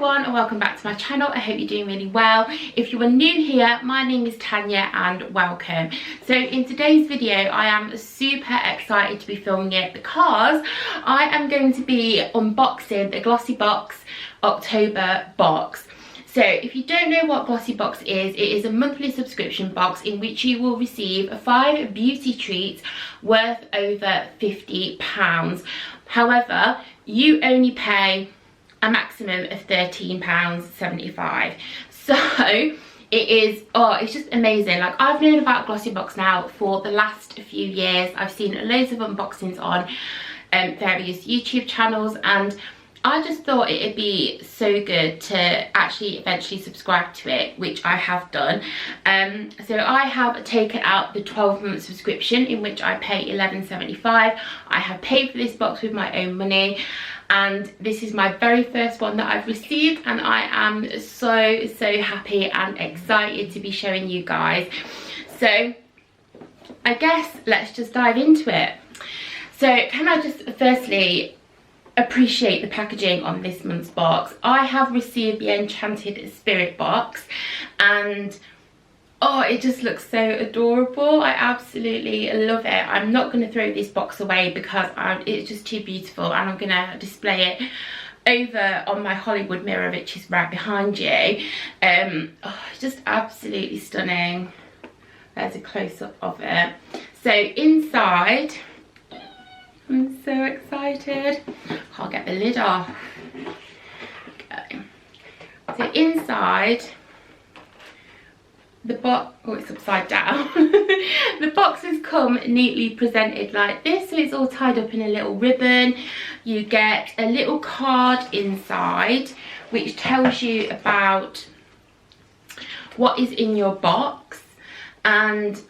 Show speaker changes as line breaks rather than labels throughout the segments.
everyone and welcome back to my channel. I hope you're doing really well. If you are new here, my name is Tanya and welcome. So in today's video I am super excited to be filming it because I am going to be unboxing the Glossy Box October box. So if you don't know what Glossy Box is, it is a monthly subscription box in which you will receive 5 beauty treats worth over £50. However, you only pay a maximum of £13.75. So it is, it's just amazing. Like, I've known about Glossy Box now for the last few years. I've seen loads of unboxings on various YouTube channels, and I just thought it'd be so good to actually eventually subscribe to it, which I have done. So I have taken out the 12-month subscription in which I pay £11.75. I have paid for this box with my own money, and this is my very first one that I've received, and I am so happy and excited to be showing you guys. So I guess let's just dive into it. So can I just firstly appreciate the packaging on this month's box. I have received the Enchanted Spirit box, and it just looks so adorable. I absolutely love it. I'm not going to throw this box away because it's just too beautiful, and I'm going to display it over on my Hollywood mirror, which is right behind you. It's just absolutely stunning. There's a close-up of it. So inside, I'm so excited. I'll get the lid off. Okay. So inside the box, it's upside down. The boxes come neatly presented like this, so it's all tied up in a little ribbon. You get a little card inside which tells you about what is in your box and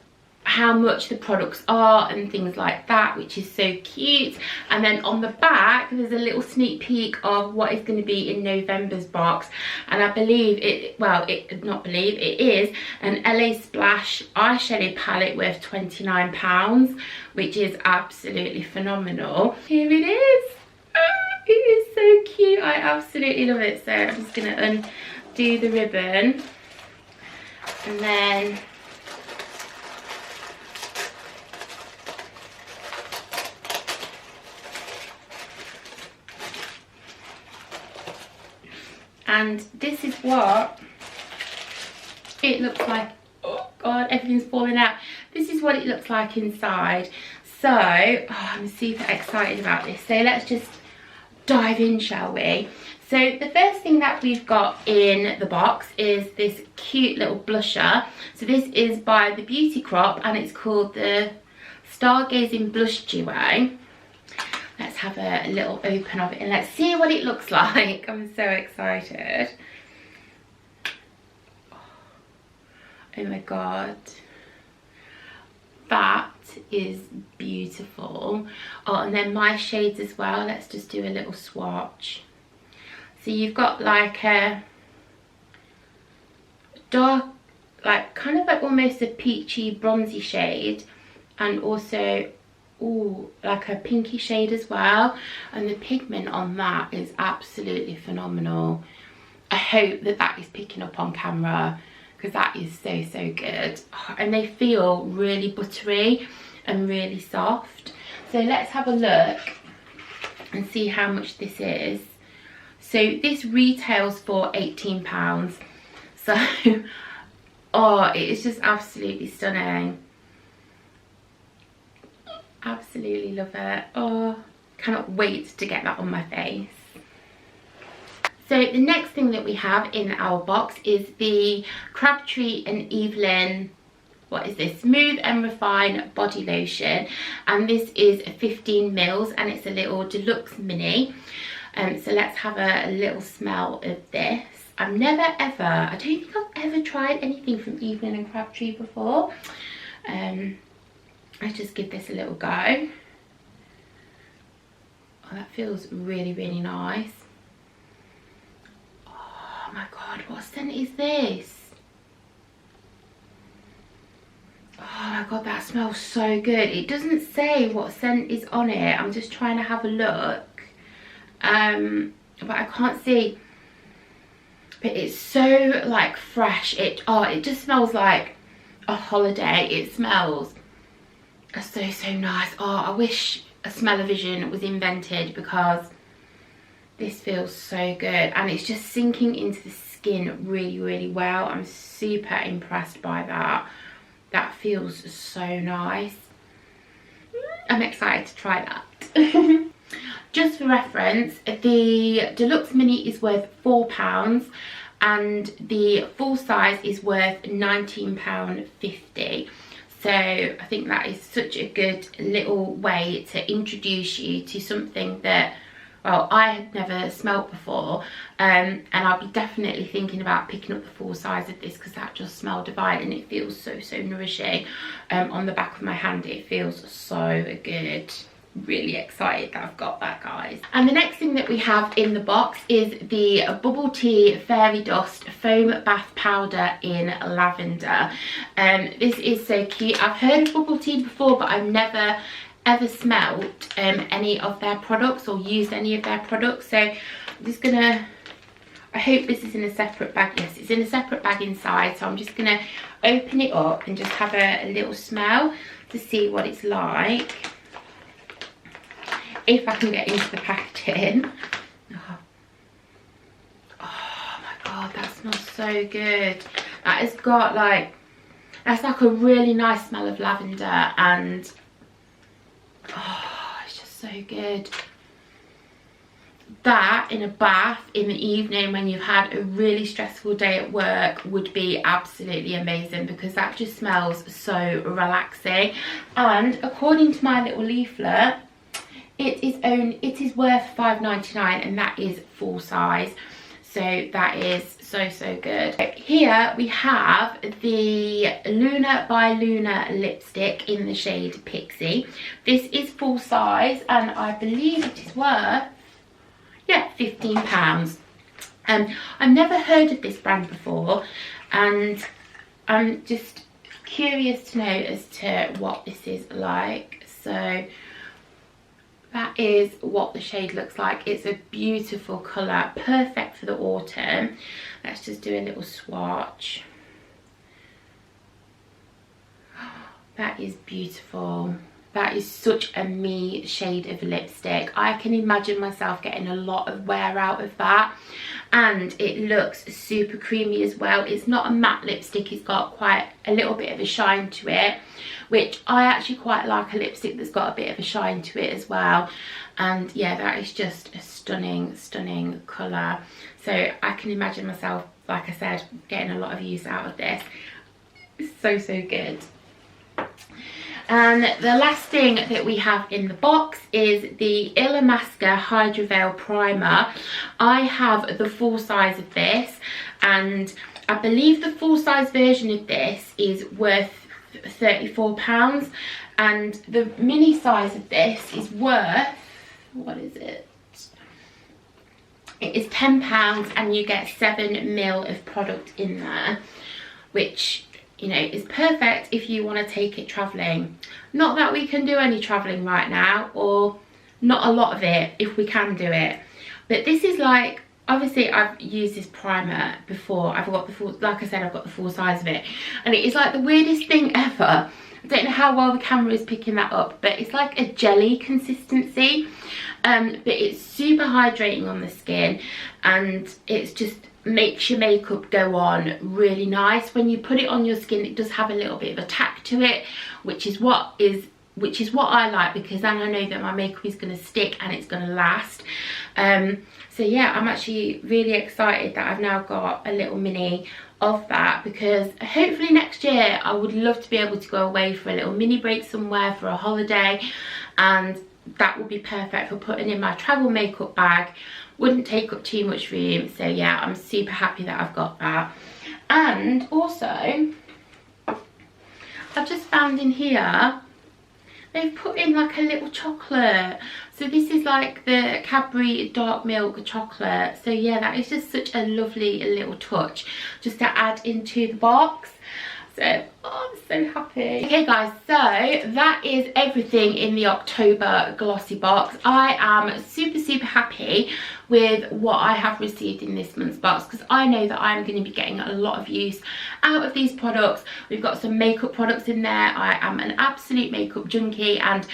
how much the products are and things like that, which is so cute. And then on the back there's a little sneak peek of what is going to be in November's box, and I believe it is an LA Splash eyeshadow palette worth £29, which is absolutely phenomenal. Here it is. It is so cute. I absolutely love it. So I'm just going to undo the ribbon, and then this is what it looks like. Oh god, everything's falling out. This is what it looks like inside. So I'm super excited about this. So let's just dive in, shall we? So the first thing that we've got in the box is this cute little blusher. So this is by the Beauty Crop, and it's called the Stargazing Blush Duo. Let's have a little open of it and let's see what it looks like. I'm so excited. Oh my god. That is beautiful. Oh, and then my shades as well. Let's just do a little swatch. So you've got like a dark, like kind of like almost a peachy bronzy shade, and also like a pinky shade as well, and the pigment on that is absolutely phenomenal. I hope that that is picking up on camera because that is so good. And they feel really buttery and really soft. So let's have a look and see how much this is. So this retails for £18. So it is just absolutely stunning. Absolutely love it. Cannot wait to get that on my face. So the next thing that we have in our box is the Crabtree and Evelyn, what is this, Smooth and Refine Body Lotion, and this is 15 mils, and it's a little deluxe mini. So let's have a little smell of this. I don't think I've ever tried anything from Evelyn and Crabtree before. Let's just give this a little go. Oh, that feels really nice. Oh my god, what scent is this? Oh my god, that smells so good. It doesn't say what scent is on it. I'm just trying to have a look. But I can't see. but it's so like fresh. It just smells like a holiday. It smells so nice. I wish a smell-o-vision was invented, because this feels so good, and it's just sinking into the skin really well. I'm super impressed by that. That feels so nice. I'm excited to try that. Just for reference, the deluxe mini is worth £4 and the full size is worth £19.50. So I think that is such a good little way to introduce you to something that, well, I had never smelt before, and I'll be definitely thinking about picking up the full size of this, because that just smells divine and it feels so nourishing. On the back of my hand, it feels so good. Really excited that I've got that, guys. And the next thing that we have in the box is the Bubble Tea Fairy Dust Foam Bath Powder in Lavender. This is so cute. I've heard of Bubble Tea before, but I've never ever smelt any of their products or used any of their products. So I'm just gonna, I hope this is in a separate bag. Yes, it's in a separate bag inside. So I'm just gonna open it up and just have a little smell to see what it's like. If I can get into the packaging. Oh my god, that smells so good. That has got like, that's like a really nice smell of lavender, and it's just so good. That in a bath in the evening when you've had a really stressful day at work would be absolutely amazing, because that just smells so relaxing. And according to my little leaflet, it is worth £5.99, and that is full size. So that is so good. Here we have the Luna by Luna lipstick in the shade Pixie. This is full size, and I believe it is worth, yeah, £15. I've never heard of this brand before, and I'm just curious to know as to what this is like. So that is what the shade looks like. It's a beautiful colour, perfect for the autumn. Let's just do a little swatch. That is beautiful. That is such a me shade of lipstick. I can imagine myself getting a lot of wear out of that. And it looks super creamy as well. It's not a matte lipstick. It's got quite a little bit of a shine to it, which I actually quite like, a lipstick that's got a bit of a shine to it as well. And yeah, that is just a stunning colour. So I can imagine myself, like I said, getting a lot of use out of this. So good. And the last thing that we have in the box is the Illamasqua Hydra Veil Primer. I have the full size of this, and I believe the full size version of this is worth £34, and the mini size of this is worth, what is it? It is £10, and you get 7ml of product in there, which, you know, is perfect if you want to take it travelling. Not that we can do any travelling right now, or not a lot of it if we can do it. But this is like, obviously I've used this primer before. I've got the full, like I said, I've got the full size of it. And it is like the weirdest thing ever. I don't know how well the camera is picking that up, but it's like a jelly consistency. But it's super hydrating on the skin, and it's just makes your makeup go on really nice. When you put it on your skin, it does have a little bit of a tack to it, which is what I like, because then I know that my makeup is going to stick and it's going to last. So yeah, I'm actually really excited that I've now got a little mini of that, because hopefully next year I would love to be able to go away for a little mini break somewhere for a holiday, and that would be perfect for putting in my travel makeup bag. Wouldn't take up too much room. So yeah, I'm super happy that I've got that. And also, I've just found in here, they've put in like a little chocolate. So this is like the Cadbury dark milk chocolate. So yeah, that is just such a lovely little touch just to add into the box. So I'm so happy. Okay guys, so that is everything in the October Glossy box. I am super happy with what I have received in this month's box, because I know that I'm going to be getting a lot of use out of these products. We've got some makeup products in there. I am an absolute makeup junkie, and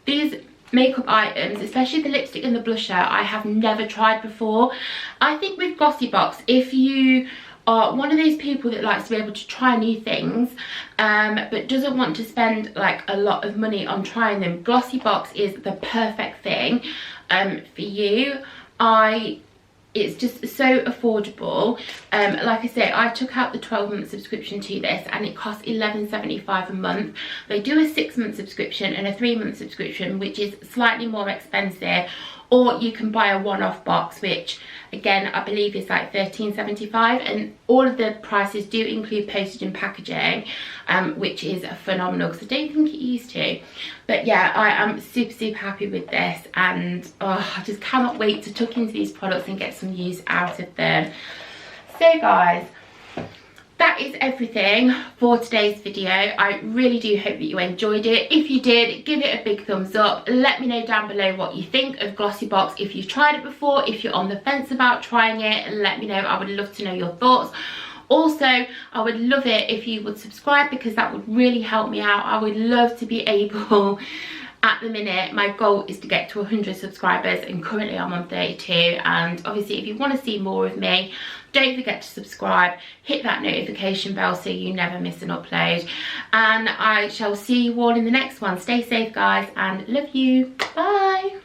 these makeup items, especially the lipstick and the blusher, I have never tried before. I think with Glossy Box, if you are one of those people that likes to be able to try new things but doesn't want to spend like a lot of money on trying them, Glossy Box is the perfect thing for you. It's just so affordable. Like I say, I took out the 12-month subscription to this, and it costs $11.75 a month. They do a 6-month subscription and a 3-month subscription, which is slightly more expensive, or you can buy a one-off box, which again I believe is like $13.75, and all of the prices do include postage and packaging, which is phenomenal because I don't think it used to. But yeah, I am super happy with this, and I just cannot wait to tuck into these products and get some use out of them. So guys, that is everything for today's video. I really do hope that you enjoyed it. If you did, give it a big thumbs up. Let me know down below what you think of Glossy Box. If you've tried it before, if you're on the fence about trying it, let me know. I would love to know your thoughts. Also, I would love it if you would subscribe, because that would really help me out. I would love to be able, at the minute my goal is to get to 100 subscribers, and currently I'm on 32. And obviously if you want to see more of me, don't forget to subscribe, hit that notification bell so you never miss an upload, and I shall see you all in the next one. Stay safe guys, and love you. Bye.